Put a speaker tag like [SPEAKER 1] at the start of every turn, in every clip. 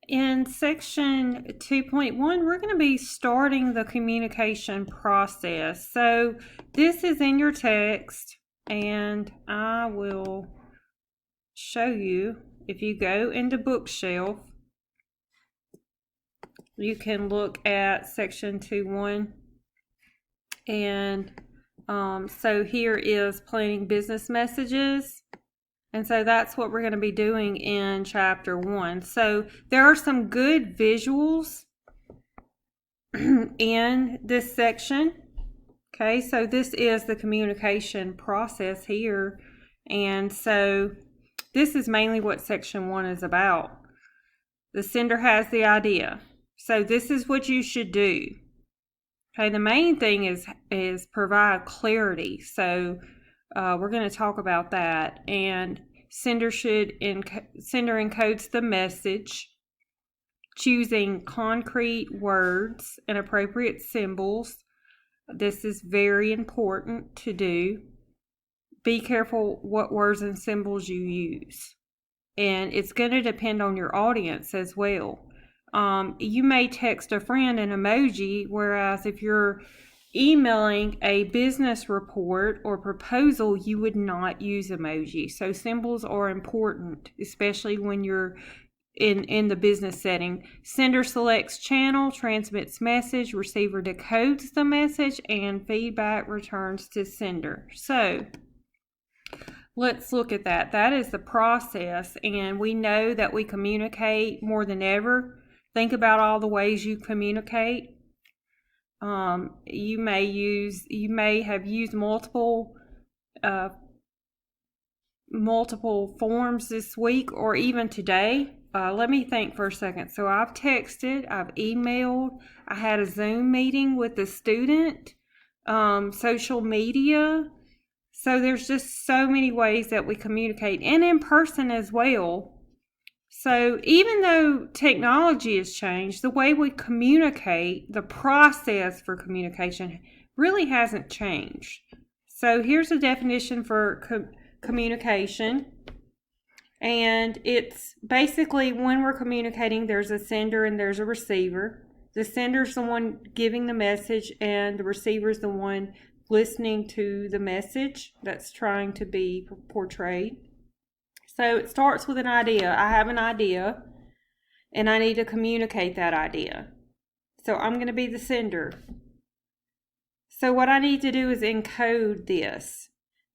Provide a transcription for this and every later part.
[SPEAKER 1] In section 2.1, we're going to be starting the communication process. So this is in your text, and I will show you. If you go into Bookshelf, you can look at section 2.1, and so here is planning business messages. And so that's what we're going to be doing in chapter 1. So there are some good visuals in this section. Okay, so this is the communication process here. And so this is mainly what section 1 is about. The sender has the idea. So this is what you should do. Okay, the main thing is provide clarity. So we're going to talk about that. And sender encodes the message, choosing concrete words and appropriate symbols. This is very important to do. Be careful what words and symbols you use. And it's going to depend on your audience as well. You may text a friend an emoji, whereas if you're emailing a business report or proposal, you would not use emoji. So symbols are important, especially when you're in the business setting. Sender selects channel, transmits message, receiver decodes the message, and feedback returns to sender. So let's look at that. That is the process, and we know that we communicate more than ever. Think about all the ways you communicate. You may have used multiple forms this week or even today. Let me think for a second. So I've texted, I've emailed, I had a Zoom meeting with a student, social media. So there's just so many ways that we communicate, and in person as well. So even though technology has changed, the way we communicate, the process for communication really hasn't changed. So here's a definition for communication. And it's basically when we're communicating, there's a sender and there's a receiver. The sender's the one giving the message, and the receiver's the one listening to the message that's trying to be portrayed. So it starts with an idea. I have an idea, and I need to communicate that idea. So I'm going to be the sender. So what I need to do is encode this.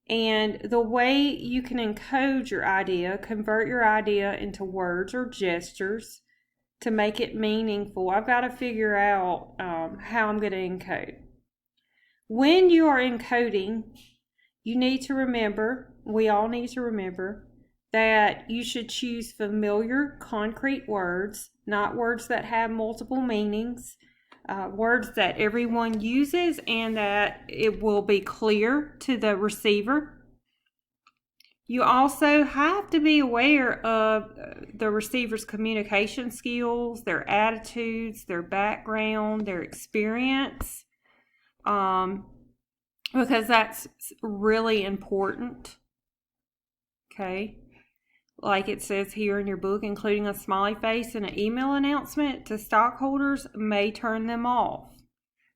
[SPEAKER 1] And the way you can encode your idea, convert your idea into words or gestures to make it meaningful, I've got to figure out how I'm going to encode. When you are encoding, you need to remember, we all need to remember, that you should choose familiar, concrete words, not words that have multiple meanings, words that everyone uses and that it will be clear to the receiver. You also have to be aware of the receiver's communication skills, their attitudes, their background, their experience, because that's really important. Okay. Like it says here in your book, including a smiley face and an email announcement to stockholders may turn them off.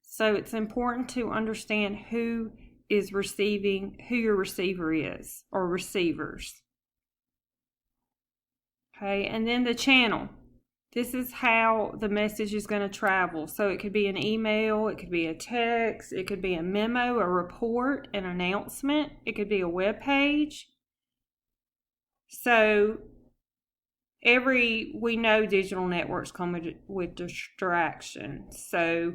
[SPEAKER 1] So it's important to understand who is receiving, who your receiver is, or receivers. Okay, and then the channel. This is how the message is going to travel. So it could be an email, it could be a text, it could be a memo, a report, an announcement, it could be a web page. So we know digital networks come with distractions. So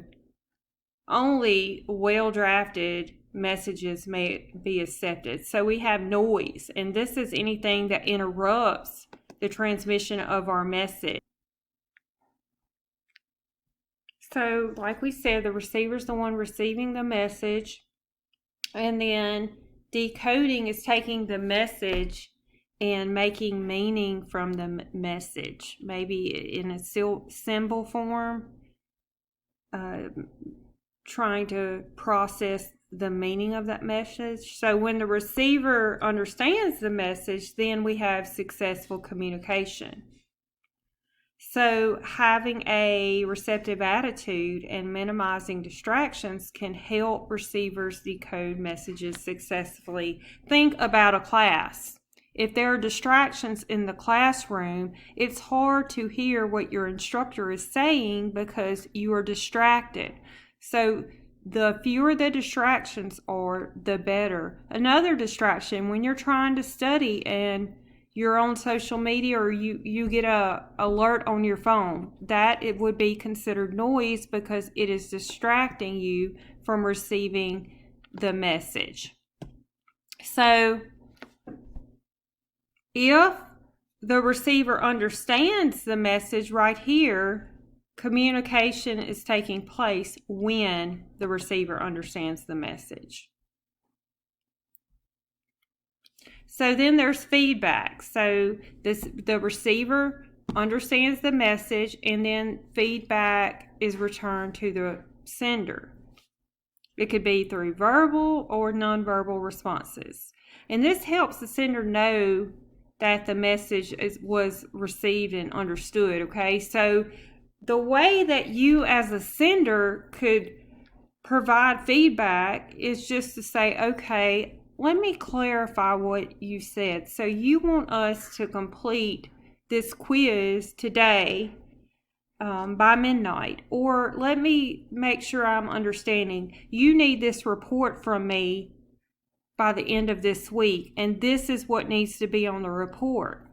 [SPEAKER 1] only well-drafted messages may be accepted. So we have noise, and this is anything that interrupts the transmission of our message. So like we said, the receiver is the one receiving the message, and then decoding is taking the message and making meaning from the message, maybe in a symbol form, trying to process the meaning of that message. So when the receiver understands the message, then we have successful communication. So having a receptive attitude and minimizing distractions can help receivers decode messages successfully. Think about a class. If there are distractions in the classroom, it's hard to hear what your instructor is saying because you are distracted. So the fewer the distractions are, the better. Another distraction, when you're trying to study and you're on social media or you get a alert on your phone, that it would be considered noise because it is distracting you from receiving the message. So if the receiver understands the message right here, communication is taking place when the receiver understands the message. So then there's feedback. So the receiver understands the message, and then feedback is returned to the sender. It could be through verbal or nonverbal responses. And this helps the sender know that the message was received and understood, okay? So the way that you as a sender could provide feedback is just to say, okay, let me clarify what you said. So you want us to complete this quiz today by midnight, or let me make sure I'm understanding. You need this report from me by the end of this week, and this is what needs to be on the report.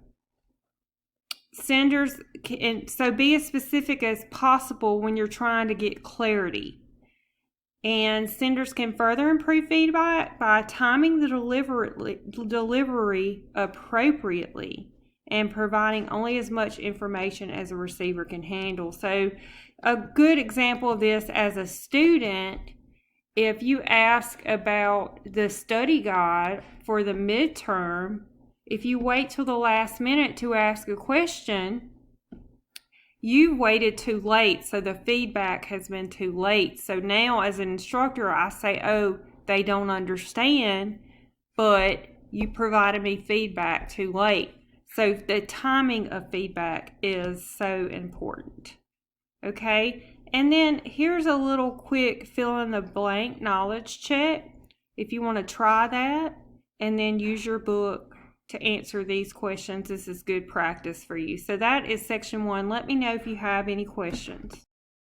[SPEAKER 1] Senders can, so be as specific as possible when you're trying to get clarity. And senders can further improve feedback by timing the delivery appropriately and providing only as much information as a receiver can handle. So a good example of this as a student, if you ask about the study guide for the midterm, if you wait till the last minute to ask a question, you've waited too late, so the feedback has been too late. So now as an instructor, I say, oh, they don't understand, but you provided me feedback too late. So the timing of feedback is so important. Okay, and then here's a little quick fill in the blank knowledge check if you want to try that, and then use your book to answer these questions. This is good practice for you. So that is section 1. Let me know if you have any questions.